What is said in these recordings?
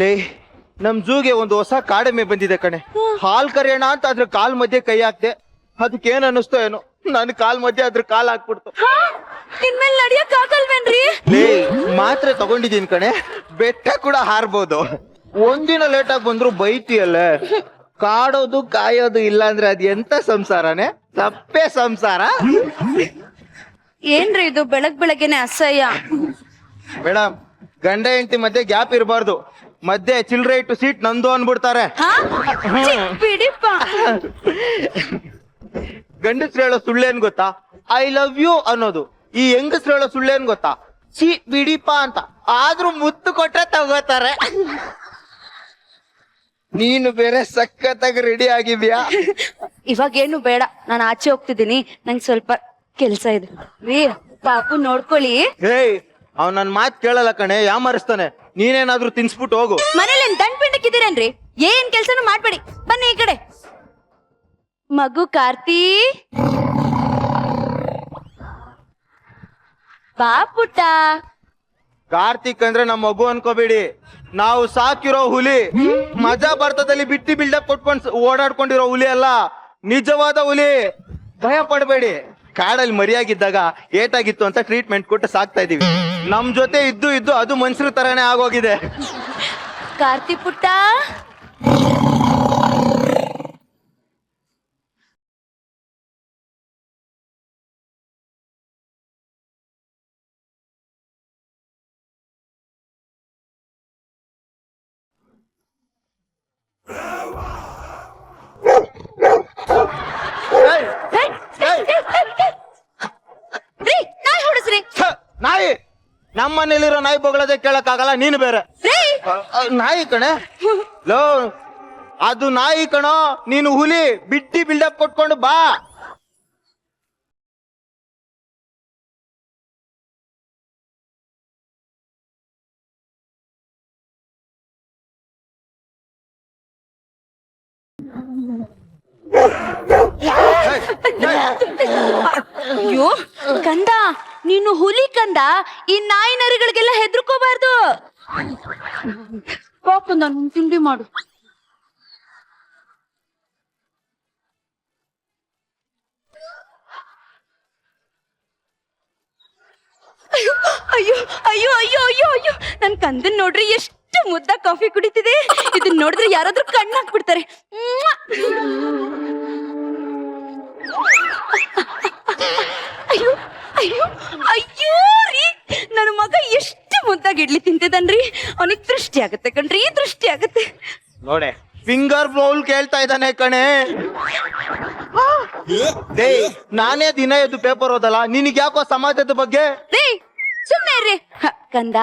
ಲೇ ನಮ್ ಜೂಗೆ ಒಂದು ಹೊಸ ಕಾಡೆಮ್ಮೆ ಬಂದಿದೆ ಕಣೆ. ಹಾಲ್ ಕರೆಯೋಣ ಅಂತ ಅದ್ರ ಕಾಲ್ ಮಧ್ಯೆ ಕೈ ಹಾಕ್ದೆ. ಅದಕ್ಕೇನ್ ಅನ್ನಿಸ್ತೋ ಏನೋ, ನನ್ ಕಾಲ್ ಮಧ್ಯೆ ಅದ್ರ ಕಾಲ್ ಹಾಕ್ಬಿಡ್ತು. ಇನ್ಮೇಲೆ ನಡಿಯಕ್ ಆಗಲ್ವೇನ್ರಿ? ಲೇ ಮಾತ್ರೆ ತಗೊಂಡಿದೀನಿ ಕಣೆ, ಬೆಟ್ಟ ಕೂಡ ಹಾರ್ಬೋದು. ಒಂದಿನ ಲೇಟ್ ಆಗಿ ಬಂದ್ರು ಬೈತಿಯಲ್ಲ. ಕಾಡೋದು ಕಾಯೋದು ಇಲ್ಲ ಅಂದ್ರೆ ಅದ್ ಎಂತ ಸಂಸಾರನೇ, ತಪ್ಪೇ ಸಂಸಾರ. ಏನ್ರಿ ಇದು ಬೆಳಗ್ಗೆನೆ ಅಸಹ್ಯ. ಮೇಡಮ್, ಗಂಡ ಹೆಂಡತಿ ಮಧ್ಯೆ ಗ್ಯಾಪ್ ಇರಬಾರ್ದು. ಮಧ್ಯೆ ಚಿಲ್ಡ್ರೆ ಇಟ್ಟು ಸೀಟ್ ನಂದು ಅನ್ಬಿಡ್ತಾರೆ. ಬಿಡಿಪ್ಪ. ಗಂಡಸ್ರು ಹೇಳೋ ಸುಳ್ಳೇನ್ ಗೊತ್ತಾ? ಐ ಲವ್ ಯು ಅನ್ನೋದು. ಈ ಹೆಂಗಸ್ರು ಹೇಳೋ ಸುಳ್ಳೇನ್ ಗೊತ್ತಾ? ಸಿ ಬಿಡಿಪ ಅಂತ. ಆದ್ರೂ ಮುತ್ತು ಕೊಟ್ರೆ ತಗೋತಾರೆ. ನೀನು ಬೇರೆ ಸಖತ್ತಾಗಿ ರೆಡಿ ಆಗಿದ್ಯಾ? ಇವಾಗೇನು ಬೇಡ, ನಾನು ಆಚೆ ಹೋಗ್ತಿದ್ದೀನಿ, ನಂಗೆ ಸ್ವಲ್ಪ ಕೆಲ್ಸ ಇದೆ. ರೀ ಪಾಪು ನೋಡ್ಕೊಳ್ಳಿ. ಹೇಯ್, ಅವ್ ನನ್ ಮಾತ್ ಕೇಳಲ್ಲ ಕಣೆ, ಯಾಮರಿಸ್ತಾನೆ. ನೀನೇನಾದ್ರೂ ತಿನ್ಸ್ಬಿಟ್ಟು ಹೋಗು. ಮನೇಲಿ ದಂಡ್ ಪಿಂಡಕ್ಕಿದ್ದೀರೇನ್ರಿ? ಏನ್ ಕೆಲ್ಸನೂ ಮಾಡ್ಬೇಡಿ, ಬನ್ನಿ ಈ ಕಡೆ. ಮಗು ಕಾರ್ತಿ, ಬಾ ಪುಟ್ಟ. ಕಾರ್ತಿಕ್ ಅಂದ್ರೆ ನಮ್ಮ ಮಗು ಅನ್ಕೋಬೇಡಿ, ನಾವು ಸಾಕಿರೋ ಹುಲಿ. ಮಜಾ ಭಾರತದಲ್ಲಿ ಬಿಟ್ಟಿ ಬಿಲ್ಡಪ್ ಕೊಟ್ಕೊಂಡು ಓಡಾಡ್ಕೊಂಡಿರೋ ಹುಲಿ ಅಲ್ಲ, ನಿಜವಾದ ಹುಲಿ. ಭಯ ಪಡಬೇಡಿ. ಕಾಡಲ್ಲಿ ಮರಿಯಾಗಿದ್ದಾಗ ಏಟಾಗಿತ್ತು ಅಂತ ಟ್ರೀಟ್ಮೆಂಟ್ ಕೊಟ್ಟು ಸಾಕ್ತಾ ಇದೀವಿ. ನಮ್ ಜೊತೆ ಇದ್ದು ಇದ್ದು ಅದು ಮನುಷ್ಯರ ತರಾನೇ ಆಗೋಗಿದೆ. ಕಾರ್ತಿ ಪುಟ್ಟ, ರೀ ನಾಯಿ ಹೊಡಸ್ರಿ. ನಾಯಿ ನಮ್ಮ ಮನೇಲಿರೋ ನಾಯಿ ಬೊಗಳದೆ ಕೇಳಕ್ ಆಗಲ್ಲ, ನೀನು ಬೇರೆ. ನಾಯಿ ಕಣೆ ಲೋ, ಅದು ನಾಯಿ ಕಣೋ, ನೀನು ಹುಲಿ. ಬಿಟ್ಟಿ ಬಿಲ್ಡಪ್ ಕೊಟ್ಕೊಂಡು ಬಾ. ಅಯ್ಯೋ ಕಂದ, ನೀನು ಹುಲಿ ಕಂದ. ಈ ನಾಯಿ ನರಿಗಳಿಗೆಲ್ಲ ಹೆದರ್ಕೋಬಾರ್ದು. ಪಾಪ ನಾನು ತಿಂಡಿ ಮಾಡು. ಅಯ್ಯೋ ಅಯ್ಯೋ ಅಯ್ಯೋ ಅಯ್ಯೋ ಅಯ್ಯೋ ಅಯ್ಯೋ, ನನ್ ಕಂದನ್ ನೋಡ್ರಿ ಎಷ್ಟು ಮುದ್ದ ಕಾಫಿ ಕುಡಿತಿದೆ. ಇದನ್ನ ನೋಡಿದ್ರೆ ಯಾರಾದ್ರೂ ಕಣ್ಣು ಹಾಕ್ಬಿಡ್ತಾರೆ. ಅಯ್ಯೋ ಅಯ್ಯೋ ಅಯ್ಯೋ ರೀ, ನನ್ನ ಮಗ ಎಷ್ಟು ಮುದ್ದಾಗಿ ಇಡ್ಲಿ ತಿಂತಿದನ್ರಿ. ಅವನಿಗೆ ದೃಷ್ಟಿ ಆಗತ್ತೆ ಕಣ್ರಿ, ದೃಷ್ಟಿ ಆಗತ್ತೆ ನೋಡೆ. ಫಿಂಗರ್ ಬೌಲ್ ಕೇಳ್ತಾ ಇದ್ದಾನೆ ಕಣೆ. ನಾನೇ ದಿನ ಎದ್ದು ಪೇಪರ್ ಓದಲ್ಲ, ನಿನಗೆ ಯಾಕೋ ಸಮಾಜದ ಬಗ್ಗೆ? ರೀ ಸುಮ್ಮನೆ ರೀ. ಕಂದ,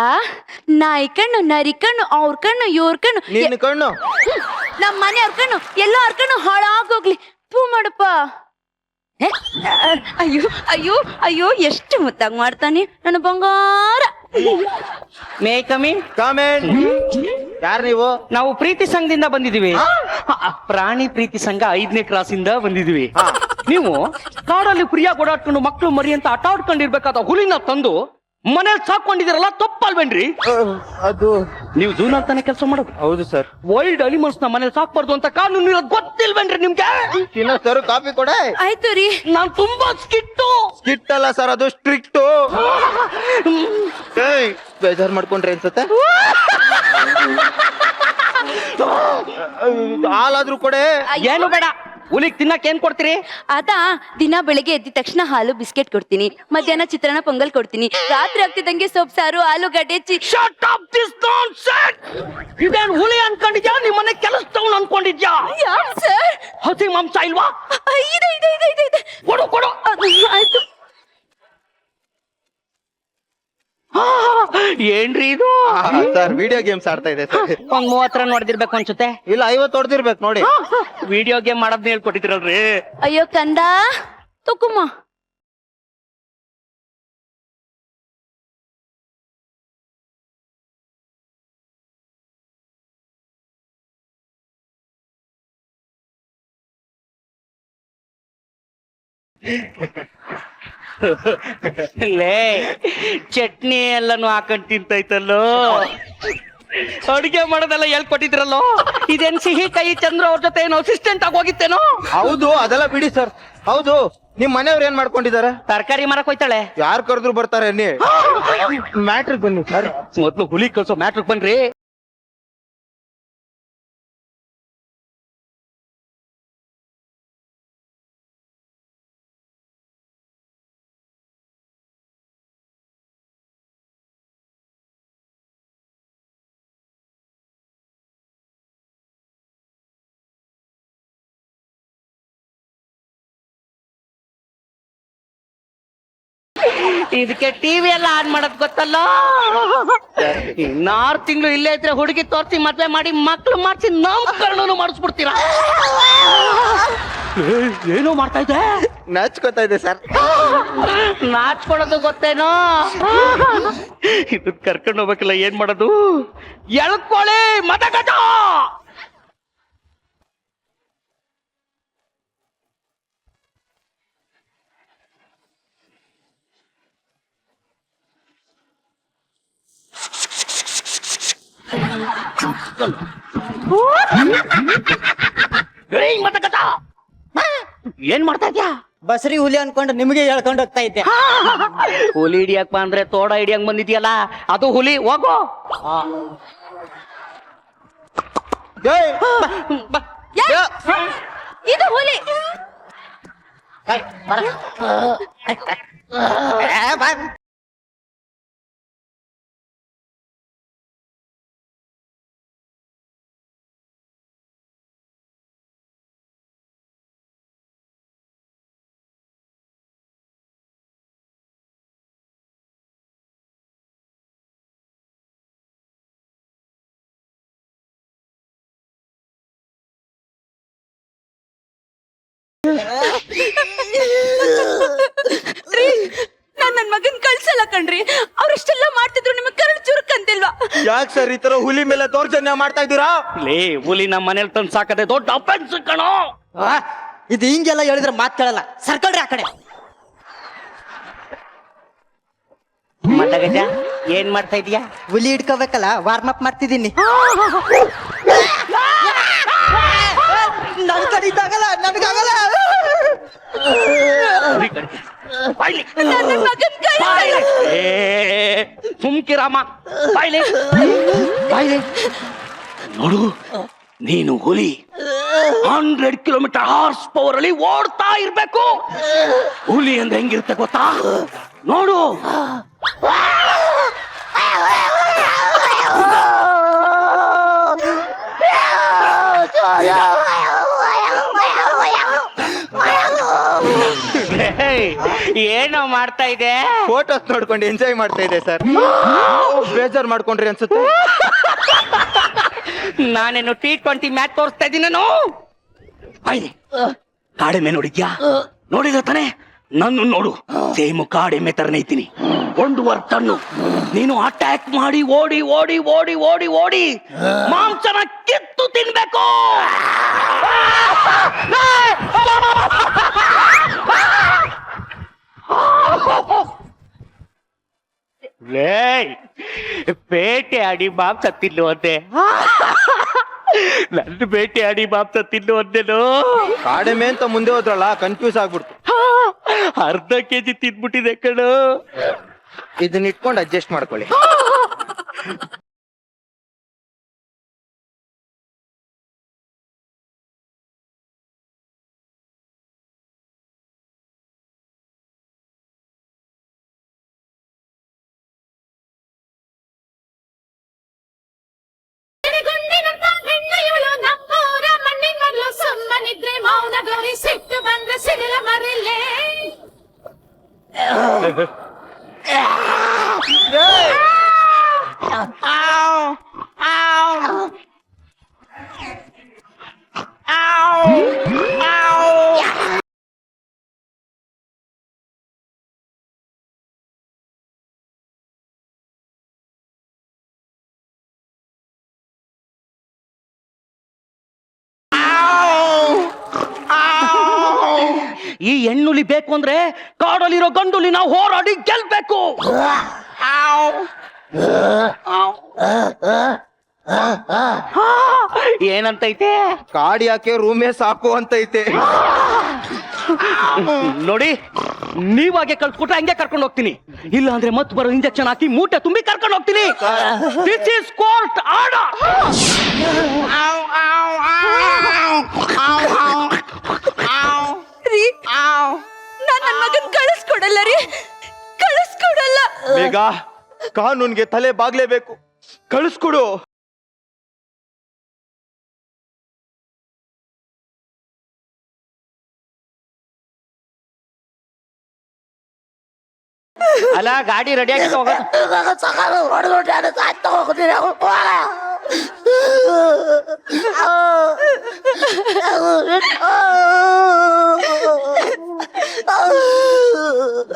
ನಾಯಿ ಕಣ್ಣು, ನರಿ ಕಣ್ಣು, ಅವ್ರ ಕಣ್ಣು, ಇವ್ರ ಕಣ್ಣು, ನಿನ್ನ ಕಣ್ಣು, ನಮ್ಮ ಮನೆಯವ್ರ ಕಣ್ಣು, ಎಲ್ಲ ಅವ್ರ ಕಣ್ಣು ಹಾಳಾಗೋಗ್ಲಿ. ಪೂ ಮಾಡಪ್ಪ. ಅಯ್ಯೋ ಅಯ್ಯೋ ಅಯ್ಯೋ, ಎಷ್ಟು ಮುದ್ದಾಗಿ ಮಾಡ್ತಾನೆ ನನ್ನ ಬಂಗಾರ. ಮೇ ಕಮಿ ಕಾಮೆಂಟ್. ಯಾರು ನೀವು? ನಾವು ಪ್ರೀತಿ ಸಂಘದಿಂದ ಬಂದಿದೀವಿ. ಪ್ರಾಣಿ ಪ್ರೀತಿ ಸಂಘ 5ನೇ ಕ್ಲಾಸಿಂದ ಬಂದಿದೀವಿ. ನೀವು ಕಾಡಲ್ಲಿ ಫ್ರೀಯಾಗಿ ಓಡಾಡ್ಕೊಂಡು ಮಕ್ಕಳು ಮರಿ ಅಂತ ಆಟ ಆಡ್ಕೊಂಡಿರ್ಬೇಕಾದ ಹುಲಿನ ತಂದು ಮನೇಲಿ ಸಾಕೊಂಡಿದಿರಲ್ಲ, ತಪ್ಪಲ್ವೇನ್ರಿ? ಅದು ನೀವು ಜೂನ್ ಅಂತಾನೆ ಕೆಲಸ ಮಾಡೋದು. ಹೌದು ಸರ್. ವೈಲ್ಡ್ ಅನಿಮಲ್ಸ್ ನ ಮನೇಲಿ ಸಾಕ್ಬಾರ್ದು ಅಂತ ಕಾನೂನು ಇರೋದು ಗೊತ್ತಿಲ್ವೇನ್ರಿ ನಿಮ್ಗೆ? ತಿನ್ನೋ ಸರ್, ಕಾಫಿ ಕೊಡೆ. ಆಯ್ತು ರೀ. ನಾನ್ ತುಂಬಾ ಸ್ಕಿಟ್ ಅಲ್ಲ ಸರ್, ಅದು ಸ್ಟ್ರಿಕ್ಟ್. ಬೇಜಾರ್ ಮಾಡ್ಕೊಂಡ್ರೆ ಅನ್ಸುತ್ತೆ. ಹಾಲಾದ್ರೂ ಕೊಡೆ. ಏನು ಬೇಡ. ಹುಲಿಗ್ ತಿನ್ನಕ್ ಏನ್ ಕೊಡ್ತೀರಿ? ಅದಾ, ದಿನ ಬೆಳಿಗ್ಗೆ ಎದ್ದ ತಕ್ಷಣ ಹಾಲು ಬಿಸ್ಕೆಟ್ ಕೊಡ್ತೀನಿ, ಮಧ್ಯಾಹ್ನ ಚಿತ್ರಾನ್ನ ಪೊಂಗಲ್ ಕೊಡ್ತೀನಿ, ರಾತ್ರಿ ಆಗ್ತಿದ್ದಂಗೆ ಸೊಪ್ಪು ಸಾರು, ಆಲೂಗಡ್ಡೆ ಇದೇನ್ ಹುಲಿ ಅನ್ಕೊಂಡಿದ್ಯಾ? ನಿಮ್ ಮನೆ ಕೆಲಸದವ್ನು ಅನ್ಕೊಂಡಿದ್ಯಾ? ಸರ್, ಹಸಿ ಮಾಂಸ ಇಲ್ವಾ? ಇದೆ ಇದೆ ಇದೆ ಇದೆ ಇದೆ. ಕೊಡು ಕೊಡು. ಆಯ್ತು. ಏನ್ರಿ ಇದು? ಸರ್, ವಿಡಿಯೋ ಗೇಮ್ಸ್ ಆಡ್ತಾ ಇದೆ ಸರ್. ಒಂದ್ 30 ರನ್ ನೋಡಿದಿರ್ಬೇಕು ಅನ್ಸುತ್ತೆ. ಇಲ್ಲ, 50 ಹೊಡೆದಿರ್ಬೇಕು ನೋಡಿ. ವಿಡಿಯೋ ಗೇಮ್ ಮಾಡೋದ್ನ ಹೇಳ್ಕೊಟ್ಟಿದ್ರಲ್ರಿ. ಅಯ್ಯೋ ಕಂದ, ತುಕುಮ. ಲೇ, ಚಟ್ನಿ ಎಲ್ಲಾನು ಹಾಕೊಂಡ್ ತಿಂತೈತಲ್ಲೋ. ಅಡಿಗೆ ಮಾಡೋದೆಲ್ಲ ಹೇಳ್ಕೊಟ್ಟಿದ್ರಲ್ಲೋ, ಇದೇನ್ ಸಿಹಿ ಕೈ ಚಂದ್ರ ಅವ್ರ ಜೊತೆ ಏನೋ ಅಸಿಸ್ಟೆಂಟ್ ಆಗಿ ಹೋಗಿತ್ತೇನೋ? ಹೌದು, ಅದೆಲ್ಲ ಬಿಡಿ ಸರ್. ಹೌದು, ನಿಮ್ ಮನೆಯವ್ರು ಏನ್ ಮಾಡ್ಕೊಂಡಿದ್ದಾರೆ? ತರಕಾರಿ ಮರಕ್ ಹೋಯ್ತಾಳೆ. ಯಾರು ಕರೆದ್ರು ಬರ್ತಾರೆ ಅನ್ನಿ. ಮ್ಯಾಟ್ರಿಕ್ ಬನ್ನಿ ಸರ್. ಮೊದ್ಲು ಹುಲಿ ಕಳ್ಸೋ ಮ್ಯಾಟ್ರಿಕ್ ಬನ್ರಿ. ಇದಕ್ಕೆ ಟಿವಿ ಎಲ್ಲ ಆನ್ ಮಾಡದ್ ಗೊತ್ತಲ್ಲ. ಇನ್ನಾರು ತಿಂಗಳು ಇಲ್ಲೇ ಇದ್ರೆ ಹುಡುಗಿ ತೋರ್ಸಿ ಮದ್ವೆ ಮಾಡಿ ಮಕ್ಳು ಮಾಡ್ಸಿ ನಾಮಕರಣನು ಮಾಡಿಸ್ಬಿಡ್ತೀರಾ? ಏನೋ ಮಾಡ್ತಾ ಇದ್ದೆ? ನಾಚ್ಕೋತಾ ಇದೆ ಸರ್. ನಾಚ್ಕೊಳೋದು ಗೊತ್ತೇನೋ? ಇದನ್ ಕರ್ಕೊಂಡು ಹೋಗ್ಬೇಕಲ್ಲ, ಏನ್ ಮಾಡೋದು? ಎಳ್ಕೊಳ್ಳಿ ಮತಗಜ. ಏನ್ ಮಾಡ್ತಾ ಇದ್ಯಾ? ಬಸರಿ ಹುಲಿ ಅನ್ಕೊಂಡು ನಿಮಗೆ ಹೇಳ್ಕೊಂಡು ಹೋಗ್ತಾ ಇದ್ದೆ. ಹುಲಿ ಹಿಡಿಯಕ್ ಬಂದ್ರೆ ತೋಡ ಹಿಡಿಯಂಗ್ ಬಂದಿದ್ಯಲ್ಲ, ಅದು ಹುಲಿ. ಹೋಗೋ. ಏಯ್, ಇದು ಹುಲಿ. ನಾನ್ ನನ್ ಮಗನ್ ಕಳ್ಸಲ್ಲ ಕಣ್ರಿ. ಅವ್ರಿಷ್ಟೆಲ್ಲ ಮಾಡ್ತಿದ್ರು ನಿಮಗ್ ಕರಳು ಚುರುಕಂತಿಲ್ವಾ? ಯಾಕೆ ಸರ್ ಈ ತರ ಹುಲಿ ಮೇಲೆ ದೌರ್ಜನ್ಯ ಮಾಡ್ತಾ ಇದ್ದೀರಾ? ಲೇ, ಹುಲಿ ನಮ್ಮ ಮನೇಲಿ ತಂದು ಸಾಕದೆ ದೊಡ್ಡ ಅಫೆನ್ಸ್ ಕಣೋ. ಇದು ಹಿಂಗೆಲ್ಲ ಹೇಳಿದ್ರೆ ಮಾತ್ ಕೇಳಲ್ಲ. ಸರ್ಕಳ್ರಿ ಆ ಕಡೆ. ಮತಗಜ, ಏನ್ ಮಾಡ್ತಾ ಇದೀಯಾ? ಹುಲಿ ಹಿಡ್ಕೋಬೇಕಲ್ಲ, ವಾರ್ಮ್ ಅಪ್ ಮಾಡ್ತಿದ್ದೀನಿ. ನನ್ ಕಡಿದಾಗಲ್ಲ, ನನಗಾಗಲ್ಲ. ನನ್ ಮಗನ್ ಕಳ್ಸಲ್ಲ. ಸುಮ್ಕಿರಾಮ, ಬಾಯ್ಲಿ ಬಾಯ್ಲಿ. ನೋಡು, ನೀನು ಹುಲಿ 100 ಕಿಲೋಮೀಟರ್ ಹಾರ್ಸ್ ಪವರ್ ಅಲ್ಲಿ ಓಡ್ತಾ ಇರ್ಬೇಕು. ಹುಲಿ ಅಂದ್ರೆ ಹೆಂಗಿರುತ್ತೆ ಗೊತ್ತಾ? ನೋಡು. ಏನೋ ಮಾಡ್ತಾ ಇದೆ? ಫೋಟೋಸ್ ನೋಡ್ಕೊಂಡು ಎಂಜಾಯ್ ಮಾಡ್ತಾ ಇದೆ ಸರ್. ಬೇಜಾರ್ ಮಾಡ್ಕೊಂಡ್ರಿ ಅನ್ಸುತ್ತೆ. ನಾನೇನು T20 ಮ್ಯಾಚ್ ತೋರಿಸ್ತಾ ಇದ್ದೀನಿ ನಾನು. ಕಾಡೆಮ್ಮೆ ನೋಡಿದ್ಯಾ? ನೋಡಿದ ತಾನೆ? ನನ್ನ ನೋಡು, ಸೇಮ್ ಕಾಡೆಮ್ಮೆ ತರನೇ ಇದ್ದೀನಿ. 1.5 ಟನ್ನು. ನೀನು ಅಟ್ಯಾಕ್ ಮಾಡಿ ಓಡಿ ಓಡಿ ಓಡಿ ಓಡಿ ಓಡಿ ಮಾಂಸನ ಕಿತ್ತು ತಿನ್ಬೇಕು. ಬೇಟೆ ಆಡಿ ಮಾಂಸ ತಿನ್ನು ಅಂತೆ. ನನ್ನ ಬೇಟೆ ಆಡಿ ಮಾಂಸ ತಿನ್ನು ಅಂದೇನು? ಕಾಡೆಮೆ ಅಂತ ಮುಂದೆ ಹೋದ್ರಲ್ಲ, ಕನ್ಫ್ಯೂಸ್ ಆಗ್ಬಿಡ್ತು. ಅರ್ಧ ಕೆಜಿ ತಿನ್ಬಿಟ್ಟಿದೆ ಕಣೋ. ಇದನ್ನ ಇಟ್ಕೊಂಡು ಅಡ್ಜಸ್ಟ್ ಮಾಡ್ಕೊಳ್ಳಿ. ಸುಮ್ಮನಿದ್ರೆ ಮೌನ ಗೌರಿ, ಸಿಟ್ಟು ಬಂದ್ರೆ ಸಿಡಿಲ ಮರಿಲೇ. ಈ ಹೆಣ್ಣುಲಿ ಬೇಕು ಅಂದ್ರೆ ಕಾಡಲ್ಲಿರೋ ಗಂಡುಲಿ ನಾವು ಹೋರಾಡಿ ಗೆಲ್ಬೇಕು. ಏನಂತೈತೆ? ಕಾಡಿಯಾಕೆ ರೂಮೇ ಸಾಕು ಅಂತೈತೆ. ನೋಡಿ, ನೀವಾಗೆ ಕಳ್ಸ್ಕೊಟ್ರೆ ಹಂಗೆ ಕರ್ಕೊಂಡು ಹೋಗ್ತೀನಿ, ಇಲ್ಲ ಅಂದ್ರೆ ಮತ್ ಬರೋ ಇಂಜೆಕ್ಷನ್ ಹಾಕಿ ಮೂಟೆ ತುಂಬಿ ಕರ್ಕೊಂಡು ಹೋಗ್ತೀನಿ. This is court order. ರೀ ನಾನ್ ನನ್ ಮಗನ್ ಕಳಿಸ್ಕೊಡಲ್ಲ ರೀ, ಕಳಿಸ್ಕೊಡಲ್ಲ. ಬೇಗ ಕಾನೂನ್ಗೆ ತಲೆ ಬಾಗ್ಲೇಬೇಕು, ಕಳಿಸ್ಕೊಡು. ಅಲ್ಲ, ಗಾಡಿ ರೆಡಿ ಆಗಿ ಹೋಗ.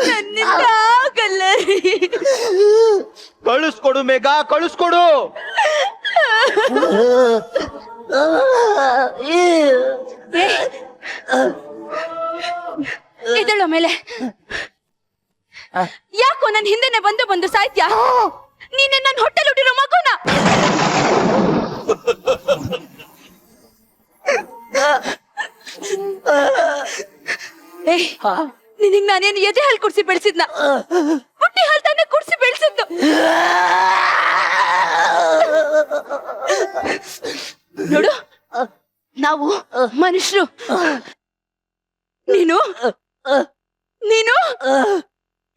ನನ್ನಿಂದ ಆಗಲ್ಲ ರೀ. ಕಳಿಸ್ಕೊಡು ಮೇಘ, ಕಳಿಸ್ಕೊಡು. ಇದಳ ಮೇಲೆ ಯಾಕೋ ನನ್ ಹಿಂದೆನೆ ಬಂದು ಸಾಯ್ತ್ಯಾ? ನೀನೆ ನನ್ ಹೊಟ್ಟೆಲ್ ಹುಟ್ಟಿರೋ ಮಗುನ. ನಿನಗ್ ನಾನೇನು ಎದೆ ಹಾಲು ಕುಡ್ಸಿ ಬೆಳೆಸಿದ್ನ? ಹುಟ್ಟಿ ಹಾಲು ತಾನೇ ಕುಡ್ಸಿ ಬೆಳೆಸಿದ್ದು. ನೋಡು, ನಾವು ಮನುಷ್ಯರು, ನೀನು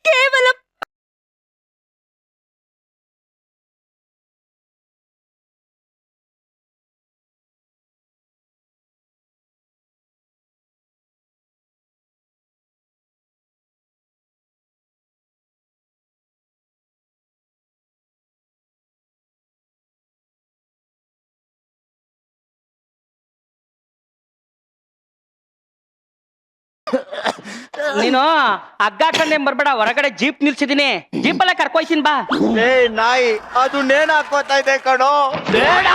ಕೇವಲ ನೀನು ಹಗ್ಗ ಕಂಡೆ ಬರ್ಬೇಡ, ಹೊರಗಡೆ ಜೀಪ್ ನಿಲ್ಸಿದೀನಿ, ಜೀಪಲ್ಲೇ ಕರ್ಕೊಯ್ತೀನಿ ಬಾ. ಏ ನಾಯಿ, ಅದು ನೇಣು ಹಾಕೋತಾ ಇದೆ ಕಣೋ. ಬೇಡ,